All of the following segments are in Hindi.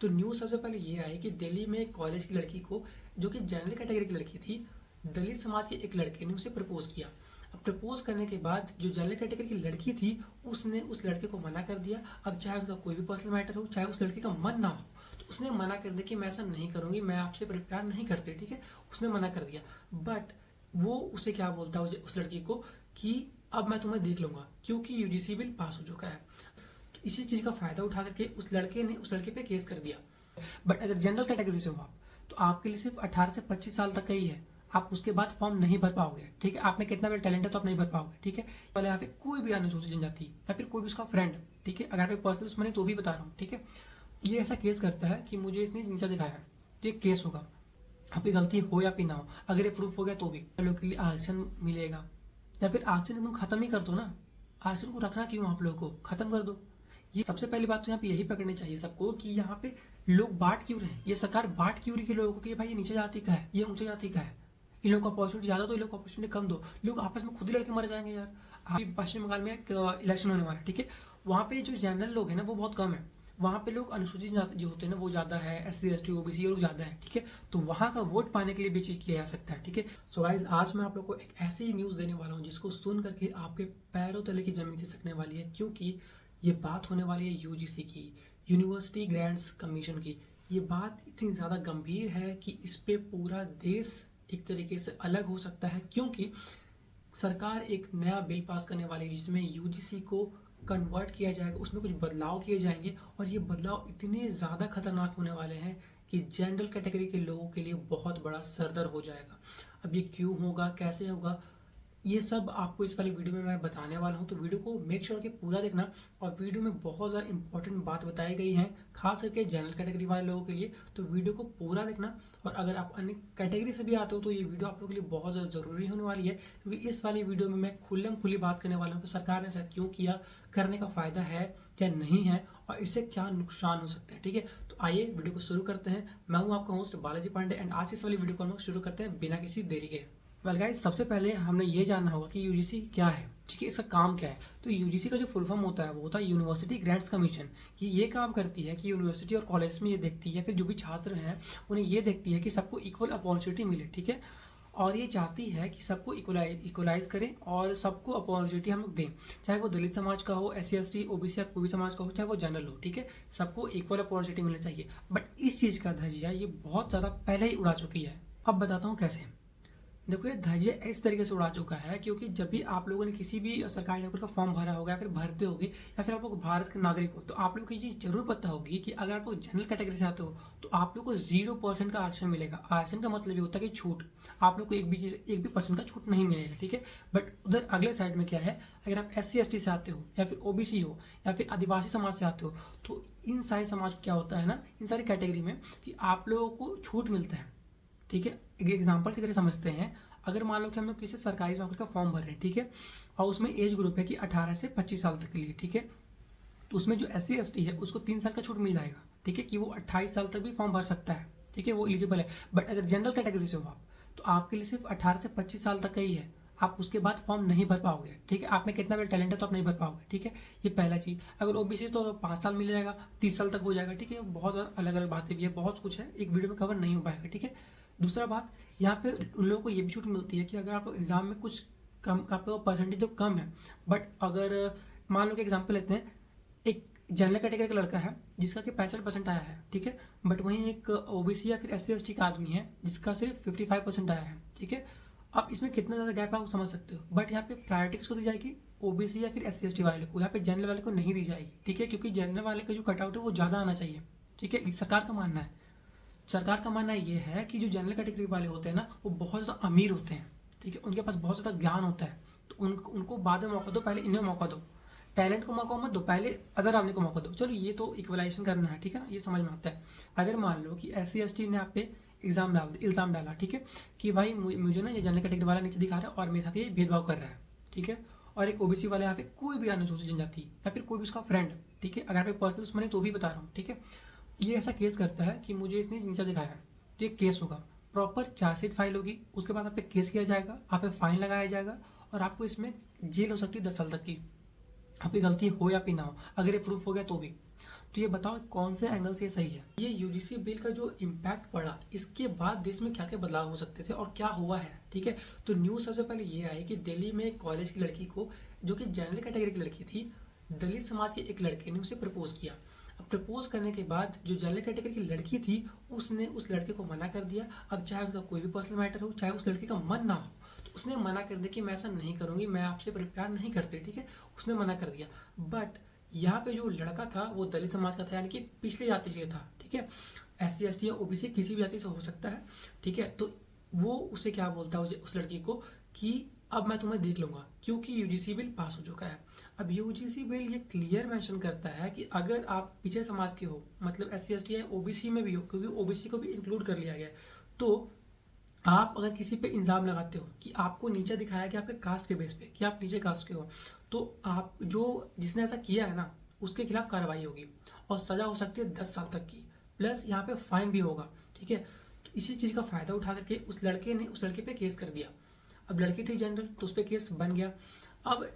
तो न्यूज़ सबसे पहले ये आई कि दिल्ली में एक कॉलेज की लड़की को, जो कि जनरल कैटेगरी की लड़की थी, दलित समाज के एक लड़के ने उसे प्रपोज किया। अब प्रपोज करने के बाद जो जनरल कैटेगरी की लड़की थी उसने उस लड़के को मना कर दिया। अब चाहे उसका कोई भी पर्सनल मैटर हो, चाहे उस लड़के का मन ना हो, तो उसने मना कर दिया कि मैं ऐसा नहीं करूंगी, मैं आपसे प्यार नहीं करती। ठीक है, उसने मना कर दिया। बट वो उसे क्या बोलता है उस लड़की को कि अब मैं तुम्हें देख लूंगा, क्योंकि यूजीसी बिल पास हो चुका है। तो इसी चीज का फायदा उठा करके उस लड़के ने उस लड़के पे केस कर दिया। बट अगर जनरल कैटेगरी से हो आप, तो आपके लिए सिर्फ 18 से 25 साल तक का ही है। आप उसके बाद फॉर्म नहीं भर पाओगे। ठीक है, आप में कितना भी टैलेंट है तो आप नहीं भर पाओगे। ठीक है, पहले यहाँ पे कोई भी अनुसूचित जनजाति या फिर कोई भी उसका फ्रेंड, ठीक है, अगर आप पर्सनल दुश्मन है तो भी बता रहा हूँ। ठीक है, ये ऐसा केस करता है कि मुझे इसने नीचा दिखाया है, तो ये केस होगा। आपकी गलती हो या फिर ना हो, अगर ये प्रूफ हो गया तो भी लोग के लिए आरक्षण मिलेगा। या फिर आरक्षण तुम खत्म ही कर दो ना, आरक्षण को रखना क्यों, आप लोगों को खत्म कर दो। ये सबसे पहली बात तो यहाँ पे यही पकड़नी चाहिए सबको कि यहाँ पे लोग बांट क्यों रहे हैं, ये सरकार बांट क्यों रही है लोगों को कि भाई ये नीचे जाति का है, ये ऊंचे जाति का है, इन लोगों को अपॉर्चुनिटी ज्यादा दो, इन लोगों को अपॉर्चुनिटी कम दो। लोग आपस में खुद ही लड़के मर जाएंगे यार। अभी पश्चिम बंगाल में इलेक्शन होने वाला है। ठीक है, वहाँ पे जो जनरल लोग हैं ना वो बहुत कम है। वहाँ पे लोग अनुसूचित जाति जो होते हैं ना वो ज्यादा है, एससी एसटी ओबीसी ये लोग ज्यादा है। ठीक है, तो वहाँ का वोट पाने के लिए भी चीज किया जा सकता है। ठीक है, सो गाइस आज मैं आप लोग को एक ऐसी न्यूज देने वाला हूँ जिसको सुन करके आपके पैरों तले की जमीन खिसकने वाली है, क्योंकि ये बात होने वाली है यूजीसी की, यूनिवर्सिटी ग्रांट्स कमीशन की। ये बात इतनी ज़्यादा गंभीर है कि इस पे पूरा देश एक तरीके से अलग हो सकता है, क्योंकि सरकार एक नया बिल पास करने वाली है जिसमें यूजीसी को कन्वर्ट किया जाएगा, उसमें कुछ बदलाव किए जाएंगे। और ये बदलाव इतने ज़्यादा खतरनाक होने वाले हैं कि जनरल कैटेगरी के लोगों के लिए बहुत बड़ा सरदर्द हो जाएगा। अब ये क्यों होगा, कैसे होगा, ये सब आपको इस वाली वीडियो में मैं बताने वाला हूँ। तो वीडियो को मेक श्योर कि पूरा देखना। और वीडियो में बहुत ज़्यादा इंपॉर्टेंट बात बताई गई है, खास करके जनरल कैटेगरी वाले लोगों के लिए, तो वीडियो को पूरा देखना। और अगर आप अन्य कैटेगरी से भी आते हो तो ये वीडियो आप लोगों के लिए बहुत ज़्यादा ज़रूरी होने वाली है, क्योंकि इस वाली वीडियो में मैं खुल्लम खुली बात करने वाला हूँ कि सरकार ने ऐसा क्यों किया, करने का फ़ायदा है या नहीं है, और इससे क्या नुकसान हो सकता है। ठीक है, तो आइए वीडियो को शुरू करते हैं। मैं हूँ आपका होस्ट बालाजी पांडे एंड आज इस वाली वीडियो को हम लोग शुरू करते हैं बिना किसी देरी के। वेल गाइस, सबसे पहले हमने ये जानना होगा कि यूजीसी क्या है। ठीक है, इसका काम क्या है। तो यूजीसी का जो फुल फॉर्म होता है वो होता है यूनिवर्सिटी ग्रांट्स कमीशन। ये काम करती है कि यूनिवर्सिटी और कॉलेज में ये देखती है, फिर जो भी छात्र हैं उन्हें ये देखती है कि सबको इक्वल अपॉर्चुनिटी मिले। ठीक है, और ये चाहती है कि सबको इक्वलाइज करें और सबको अपॉर्चुनिटी हम लोग दें, चाहे वो दलित समाज का हो, S C S T OBC या कोई भी समाज का हो, चाहे वो जनरल हो। ठीक है, सबको इक्वल अपॉर्चुनिटी मिलनी चाहिए। बट इस चीज़ का धज्जिया ये बहुत ज़्यादा पहले ही उड़ा चुकी है। अब बताता हूँ कैसे। देखो ये धैर्य इस तरीके से उड़ा चुका है, क्योंकि जब भी आप लोगों ने किसी भी सरकारी नौकरी का फॉर्म भरा होगा या फिर भरते होगे, या फिर आप लोग भारत के नागरिक हो, तो आप लोग को ये चीज़ जरूर पता होगी कि अगर आप लोग जनरल कैटेगरी से आते हो तो आप लोग को 0% का आरक्षण मिलेगा। आरक्षण का मतलब ये होता है कि छूट, आप लोग को एक भी परसेंट का छूट नहीं मिलेगा। ठीक है, बट उधर अगले साइड में क्या है, अगर आप एस सी से आते हो या फिर ओबीसी हो या फिर आदिवासी समाज से आते हो, तो इन सारे समाज को क्या होता है ना, इन सारी कैटेगरी में कि आप लोगों को छूट मिलता है। ठीक है, एक एग्जाम्पल की तरह समझते हैं। अगर मान लो कि हम लोग किसी सरकारी नौकरी का फॉर्म भर रहे हैं, ठीक है, और उसमें एज ग्रुप है कि 18 से 25 साल तक के लिए। ठीक है, तो उसमें जो एस सी है उसको 3 साल का छूट मिल जाएगा। ठीक है, कि वो 28 साल तक भी फॉर्म भर सकता है। ठीक है, वो एलिजिबल है। बट अगर जनरल कैटेगरी से हो आप, तो आपके लिए सिर्फ 18 से 25 साल तक का ही है। आप उसके बाद फॉर्म नहीं भर पाओगे। ठीक है, आप में कितना भी टैलेंट है तो आप नहीं भर पाओगे। ठीक है, ये पहला चीज। अगर ओबीसी तो 5 साल मिल जाएगा, 30 साल तक हो जाएगा। ठीक है, बहुत अलग अलग बातें भी है, बहुत कुछ है, एक वीडियो में कवर नहीं हो पाएगा। ठीक है, दूसरा बात, यहाँ पे उन लोगों को ये भी छूट मिलती है कि अगर आप एग्जाम में कुछ कम, आपका परसेंटेज तो कम है, बट अगर मान लो कि एग्जाम्पल लेते हैं, एक जनरल कैटेगरी का लड़का है जिसका कि 65% आया है। ठीक है, बट वहीं एक ओबीसी या फिर एस सी एस टी का आदमी है जिसका सिर्फ 55% आया है। ठीक है, अब इसमें कितना ज़्यादा गैप है आप समझ सकते हो। बट यहाँ पे प्रायोरिटी किसको दी जाएगी, ओबीसी या फिर एस सी एस टी वाले को, यहाँ पे जनरल वाले को नहीं दी जाएगी। ठीक है, क्योंकि जनरल वाले का जो कटआउट है वो ज़्यादा आना चाहिए। ठीक है, सरकार का मानना है। सरकार का मानना ये है कि जो जनरल कैटेगरी वाले होते हैं ना वो बहुत ज़्यादा अमीर होते हैं। ठीक है, उनके पास बहुत ज़्यादा ज्ञान होता है, तो उनको बाद में मौका दो, पहले इन्हें मौका दो। टैलेंट को मौका मत दो, पहले अदर आदमी को मौका दो। चलो ये तो इक्वलाइजेशन करना है, ठीक है ना, ये समझ में आता है। अगर मान लो कि एस सी एस टी ने आप पे इल्ज़ाम डाला, ठीक है, कि भाई मुझे ना ये जनरल कैटेगरी वाला नीचे दिखा रहा है और मेरे साथ ये भेदभाव कर रहा है। ठीक है, और एक ओबीसी वाले यहाँ पे कोई भी अनुसूचित जनजाति या फिर कोई भी उसका फ्रेंड, ठीक है, अगर आप पर्सनल दुश्मन है तो भी बता रहा हूँ। ठीक है, ये ऐसा केस करता है कि मुझे इसने नीचा दिखाया है, तो ये केस होगा। प्रॉपर चार्जशीट फाइल होगी, उसके बाद आप पे केस किया जाएगा, आप पे फाइन लगाया जाएगा और आपको इसमें जेल हो सकती है 10 साल तक की। आपकी गलती हो या फिर ना हो, अगर ये प्रूफ हो गया तो भी। तो ये बताओ कौन से एंगल से ये सही है। ये यूजीसी बिल का जो इम्पैक्ट पड़ा, इसके बाद देश में क्या क्या बदलाव हो सकते थे और क्या हुआ है, ठीक है। तो न्यूज़ सबसे पहले ये आई कि दिल्ली में एक कॉलेज की लड़की को, जो कि जनरल कैटेगरी की लड़की थी, दलित समाज के एक लड़के ने उसे प्रपोज किया। अब प्रपोज करने के बाद जो जनरल कैटेगरी की लड़की थी, उसने उस लड़के को मना कर दिया। अब चाहे उनका कोई भी पर्सनल मैटर हो, चाहे उस लड़के का मन ना हो, तो उसने मना कर दिया कि मैं ऐसा नहीं करूंगी, मैं आपसे प्यार नहीं करती, ठीक है। उसने मना कर दिया। बट यहाँ पे जो लड़का था वो दलित समाज का था, यानी कि पिछली जाति से था, ठीक है। SC ST या OBC किसी भी जाति से हो सकता है, ठीक है। तो वो उसे क्या बोलता है उस लड़की को कि अब मैं तुम्हें देख लूंगा, क्योंकि यूजीसी बिल पास हो चुका है। अब यूजीसी बिल ये क्लियर मेंशन करता है कि अगर आप पिछड़े समाज के हो, मतलब SC ST या OBC में भी हो, क्योंकि OBC को भी इंक्लूड कर लिया गया है, तो आप अगर किसी पे इल्ज़ाम लगाते हो कि आपको नीचे दिखाया गया आपके कास्ट के बेस पे कि आप नीचे कास्ट के हो, तो आप जो जिसने ऐसा किया है ना, उसके खिलाफ कार्रवाई होगी और सज़ा हो सकती है 10 साल तक की, प्लस यहाँ पे फाइन भी होगा, ठीक है। तो इसी चीज़ का फ़ायदा उठा करके उस लड़के ने उस लड़के पे केस कर दिया। अब लड़की थी जनरल, तो उस पर केस बन गया। अब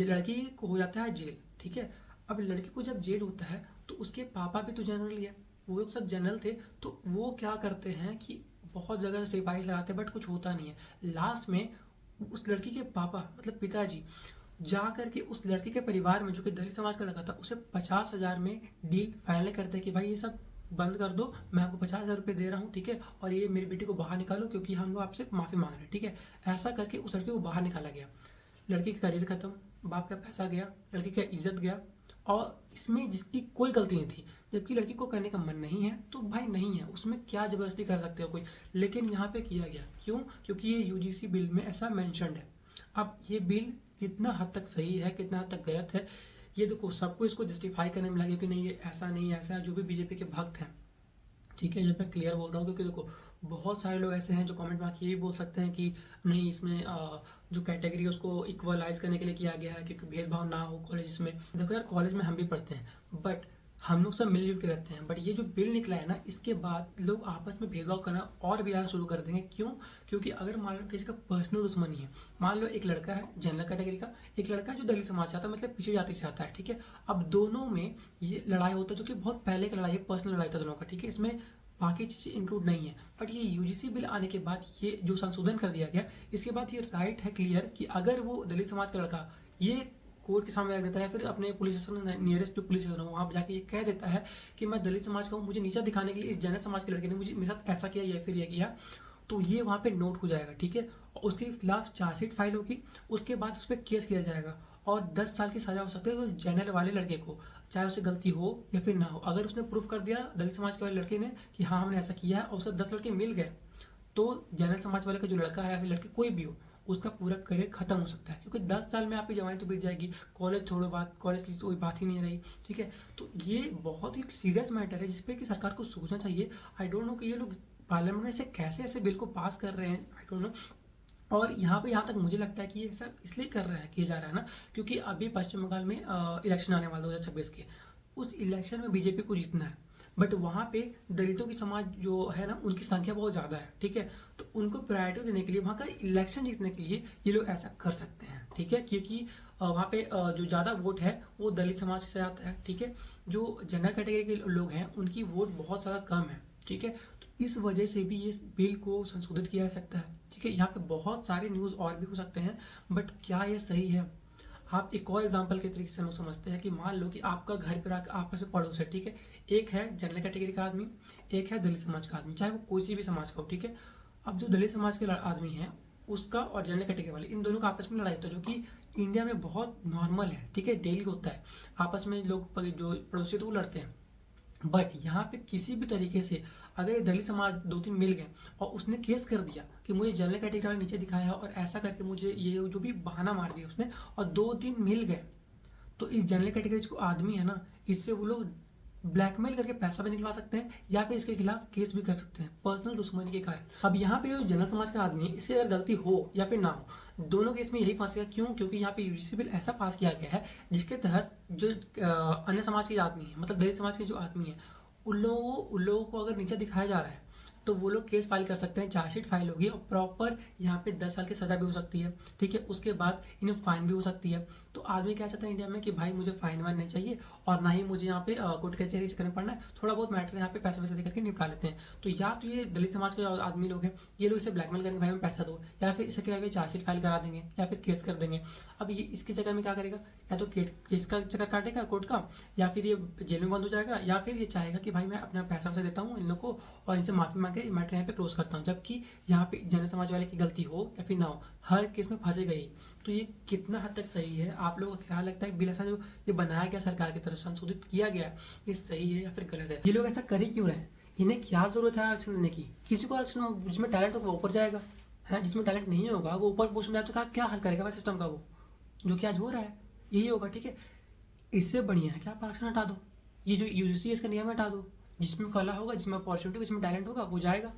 लड़की को हो जाता है जेल, ठीक है। अब लड़की को जब जेल होता है तो उसके पापा भी तो जनरल ही है, वो लोग सब जनरल थे। तो वो क्या करते हैं कि बहुत जगह सिपाही लगाते हैं, बट कुछ होता नहीं है। लास्ट में उस लड़की के पापा, मतलब पिताजी, जा करके उस लड़की के परिवार में, जो कि दलित समाज का लड़का था, उसे 50,000 में डील फाइनल करते हैं कि भाई ये सब बंद कर दो, मैं आपको 50,000 रुपये दे रहा हूँ, ठीक है। और ये मेरी बेटी को बाहर निकालो, क्योंकि हम लोग आपसे माफ़ी मांग रहे हैं, ठीक है। ऐसा करके उस लड़की को बाहर निकाला गया। लड़की का करियर खत्म, बाप का पैसा गया, लड़की का इज्जत गया, और इसमें जिसकी कोई गलती नहीं थी। जबकि लड़की को करने का मन नहीं है तो भाई नहीं है, उसमें क्या जबरदस्ती कर सकते हो कोई। लेकिन यहाँ पे किया गया क्यों? क्योंकि ये यूजीसी बिल में ऐसा मेंशन्ड है। अब ये बिल कितना हद तक सही है, कितना हद तक गलत है, ये देखो सबको इसको जस्टिफाई करने में लगे कि नहीं ये ऐसा नहीं ऐसा है, जो भी बीजेपी के भक्त हैं, ठीक है। जब मैं क्लियर बोल रहा हूँ, क्योंकि देखो बहुत सारे लोग ऐसे हैं जो कमेंट में आके ये भी बोल सकते हैं कि नहीं, इसमें जो कैटेगरी है उसको इक्वलाइज करने के लिए किया गया है, क्योंकि भेदभाव ना हो कॉलेज में। देखो यार, कॉलेज में हम भी पढ़ते हैं, बट हम लोग सब मिलजुल के रहते हैं। बट ये जो बिल निकला है ना, इसके बाद लोग आपस में भेदभाव करना और भी ज़्यादा शुरू कर देंगे। क्यों? क्योंकि अगर मान लो किसी का पर्सनल दुश्मनी है, मान लो एक लड़का है जनरल कैटेगरी का, एक लड़का है जो दलित समाज से आता है, मतलब पिछड़ी जाति से आता है, ठीक है। अब दोनों में ये लड़ाई होता है, जो कि बहुत पहले की लड़ाई है, पर्सनल लड़ाई था दोनों का, ठीक है। इसमें बाकी चीज़ें इंक्लूड नहीं है। बट ये यूजीसी बिल आने के बाद ये जो संशोधन कर दिया गया, इसके बाद ये राइट है क्लियर कि अगर वो दलित समाज का लड़का ये कोर्ट के सामने रख देता है, फिर अपने पुलिस स्टेशन, नियरेस्ट जो पुलिस स्टेशन हो वहाँ पर जाके ये कह देता है कि मैं दलित समाज का हूँ, मुझे नीचा दिखाने के लिए इस जनरल समाज के लड़के ने मुझे मेरे साथ ऐसा किया या फिर ये किया, तो ये वहाँ पे नोट हो जाएगा, ठीक है। और उसके खिलाफ चार्जशीट फाइल होगी, उसके बाद उस पर केस किया जाएगा और 10 साल की सजा हो सकती है उस जनरल वाले लड़के को, चाहे उसे गलती हो या फिर ना हो। अगर उसने प्रूफ कर दिया दलित समाज के वाले लड़के ने कि हाँ हमने ऐसा किया है, और उसका 10 लड़के मिल गए, तो जनरल समाज वाले का जो लड़का है या फिर लड़की कोई भी हो, उसका पूरा करियर खत्म हो सकता है। क्योंकि 10 साल में आपकी जवानी तो बीत जाएगी, कॉलेज छोड़ो, बात कॉलेज की कोई बात ही नहीं रही, ठीक है। तो ये बहुत ही सीरियस मैटर है जिसपे कि सरकार को सोचना चाहिए। आई डोंट नो कि ये लोग पार्लियामेंट में से कैसे ऐसे बिल को पास कर रहे हैं, आई डोंट नो। और यहाँ तक मुझे लगता है कि ये सब इसलिए किया जा रहा है ना, क्योंकि अभी पश्चिम बंगाल में इलेक्शन आने वाला 2026 के, उस इलेक्शन में बीजेपी को जीतना है। बट वहाँ पे दलितों की समाज जो है ना, उनकी संख्या बहुत ज़्यादा है, ठीक है। तो उनको प्रायोरिटी देने के लिए, वहाँ का इलेक्शन जीतने के लिए ये लोग ऐसा कर सकते हैं, ठीक है। क्योंकि वहाँ पे जो ज़्यादा वोट है वो दलित समाज से आता है, ठीक है। जो जनरल कैटेगरी के लोग हैं उनकी वोट बहुत ज़्यादा कम है, ठीक है। तो इस वजह से भी ये बिल को संशोधित किया जा सकता है, ठीक है। यहाँ पे बहुत सारे न्यूज़ और भी हो सकते हैं, बट क्या ये सही है? आप एक और एग्जांपल के तरीके से लोग समझते हैं कि मान लो कि आपका घर पर आकर आपस में पड़ोस है, ठीक है। एक है जनरल कैटेगरी का आदमी, एक है दलित समाज का आदमी, चाहे वो कोई सी भी समाज का हो, ठीक है। अब जो दलित समाज के आदमी है, उसका और जनरल कैटेगरी वाले, इन दोनों का आपस में लड़ाई होता है, जो कि इंडिया में बहुत नॉर्मल है, ठीक है, डेली होता है। आपस में लोग जो पड़ोसी तो वो लड़ते हैं। बट यहाँ पे किसी भी तरीके से अगर ये दलित समाज 2-3 मिल गए और उसने केस कर दिया कि मुझे जनरल कैटेगरी वाले नीचे दिखाया है और ऐसा करके मुझे ये जो भी बहाना मार दिया उसने, और 2-3 मिल गए, तो इस जनरल कैटेगरी जो आदमी है ना, इससे वो लोग ब्लैकमेल करके पैसा भी निकलवा सकते हैं या फिर इसके खिलाफ केस भी कर सकते हैं पर्सनल दुश्मनी के कारण। अब यहाँ पे जो जनरल समाज का आदमी है, इसकी अगर गलती हो या फिर ना हो, दोनों केस में यही फंसेगा। क्यों? क्योंकि यहाँ पे यूजीसी बिल ऐसा पास किया गया है जिसके तहत जो अन्य समाज के आदमी है, मतलब दलित समाज के जो आदमी है, उन लोगों को अगर नीचे दिखाया जा रहा है, तो वो लोग केस फाइल कर सकते हैं, चार्जशीट फाइल होगी और प्रॉपर यहाँ पे 10 साल की सजा भी हो सकती है, ठीक है। उसके बाद इन्हें फाइन भी हो सकती है। तो आदमी क्या चाहता है इंडिया में कि भाई मुझे फाइन वाइन नहीं चाहिए और ना ही मुझे यहाँ पे कोर्ट कचहरी करने पड़ना है, थोड़ा बहुत मैटर यहाँ पे पैसे वैसे दे करके निपटा लेते हैं। तो या तो ये दलित समाज के आदमी लोग हैं, ये लोग इसे ब्लैकमेल करेंगे भाई हमें पैसा दो, या फिर इसके अलावा चार्जशीट फाइल करा देंगे या फिर केस कर देंगे। अब ये इसके चक्कर में क्या करेगा, या तो केस का चक्कर काटेगा कोर्ट का, या फिर ये जेल में बंद हो जाएगा, या फिर ये चाहेगा कि भाई मैं अपना पैसा वैसा देता हूँ इन लोग को और इनसे माफी मांग के मैटर यहाँ पे क्लोज करता हूँ, जबकि यहाँ पे जनरल समाज वाले की गलती हो या फिर ना हो, हर केस में फंसेगा ही। तो ये कितना हद तक सही है, आप लोगों को क्या लगता है बिल ऐसा जो ये बनाया गया सरकार की तरफ संशोधित किया गया, ये सही है या फिर गलत है? ये लोग ऐसा कर ही क्यों रहे हैं? इन्हें क्या जरूरत है आरक्षण देने की? किसी को आरक्षण जिसमें टैलेंट होगा वो ऊपर जाएगा, है जिसमें टैलेंट नहीं होगा वो ऊपर पोस्ट में जाए, तो क्या हल करेगा वह सिस्टम का? वो जो कि आज हो रहा है यही होगा, ठीक है। इससे बढ़िया है कि आप आरक्षण हटा दो, ये जो यूजीसी इसका नियम हटा दो, जिसमें कला होगा, जिसमें अपॉर्चुनिटी, जिसमें टैलेंट होगा वो जाएगा।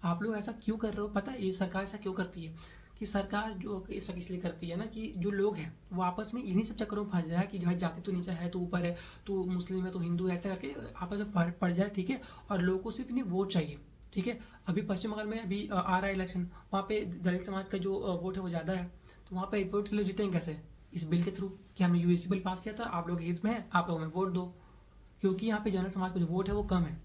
आप लोग ऐसा क्यों कर रहे हो? पता है ये सरकार ऐसा क्यों करती है? कि सरकार जो ऐसा इसलिए करती है ना कि जो लोग हैं वो आपस में इन्हीं सब चक्करों में फंस जाए कि भाई जाति तो नीचे है तो ऊपर है, तो मुस्लिम है तो हिंदू है, ऐसा करके आपस में पड़ जाए, ठीक है। और लोगों को सिर्फ इन्हें वोट चाहिए, ठीक है। अभी पश्चिम बंगाल में अभी आ रहा है इलेक्शन, वहाँ पे दलित समाज का जो वोट है वो ज़्यादा है, तो वहाँ पे वोट लोग जीतेंगे कैसे? इस बिल के थ्रू कि हमने यूएसी बिल पास किया था, आप लोग हित में है, आप लोग हमें वोट दो, क्योंकि यहाँ पे जनरल समाज का जो वोट है वो कम है।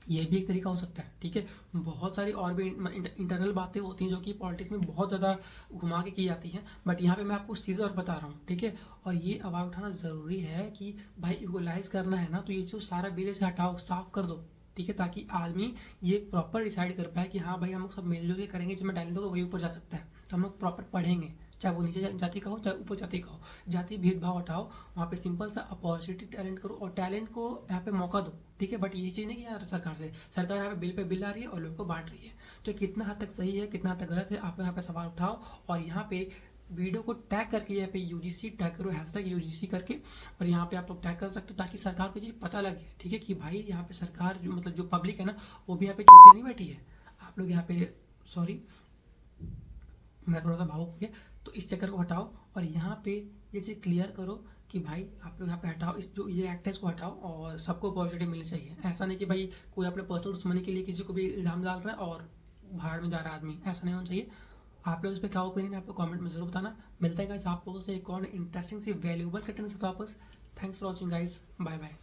ये भी एक तरीका हो सकता है, ठीक है। बहुत सारी और भी इंटरनल बातें होती हैं जो कि पॉलिटिक्स में बहुत ज़्यादा घुमा के की जाती हैं, बट यहाँ पे मैं आपको चीज़ें और बता रहा हूँ, ठीक है। और ये आवाज़ उठाना ज़रूरी है कि भाई इक्वलाइज करना है ना, तो ये जो सारा बिल से हटाओ, साफ कर दो, ठीक है, ताकि आदमी ये प्रॉपर डिसाइड कर पाए कि हाँ भाई हम लोग सब मिलजुल के करेंगे, जिसमें टैलेंट होगा वही ऊपर जा सकता है। तो हम लोग प्रॉपर पढ़ेंगे, चाहे वो नीचे जाति का हो चाहे ऊपर जाति का हो, जाति भेदभाव हटाओ, वहाँ पे सिंपल सा अपॉर्चुनिटी टैलेंट करो और टैलेंट को यहाँ पे मौका दो, ठीक है। बट ये चीज़ नहीं कि यार सरकार यहाँ पे बिल आ रही है और लोगों को बांट रही है, तो कितना हद तक सही है कितना हद तक गलत है, आप यहाँ पे सवाल उठाओ और यहाँ पे वीडियो को टैग करके यहाँ पे यूजीसी टैग करो, हैशटैग यूजीसी करके, और यहाँ पे आप लोग टैग कर सकते हो ताकि सरकार को चीज़ पता लगे, ठीक है, कि भाई यहाँ पे सरकार जो मतलब जो पब्लिक है ना वो भी यहाँ पे चूतिया नहीं बैठी है। आप लोग यहाँ पे, सॉरी मैं थोड़ा सा भावुक हो गया, तो इस चक्कर को हटाओ और यहाँ पे ये चीज़ क्लियर करो कि भाई आप लोग यहाँ पे हटाओ, इस जो ये एक्ट है इसको हटाओ और सबको अपॉर्चुनिटी मिलनी चाहिए। ऐसा नहीं कि भाई कोई अपने पर्सनल दुश्मनी के लिए किसी को भी इल्ज़ाम डाल रहा है और भाड़ में जा रहा है आदमी, ऐसा नहीं होना चाहिए। आप लोग इस पर क्या ओपिनियन है आप लोग कमेंट में जरूर बताना। मिलता है गाइस आप लोगों से एक और इंटरेस्टिंग सी वैल्यूबल कंटेंट के साथ वापस। Thanks for watching guys, bye bye.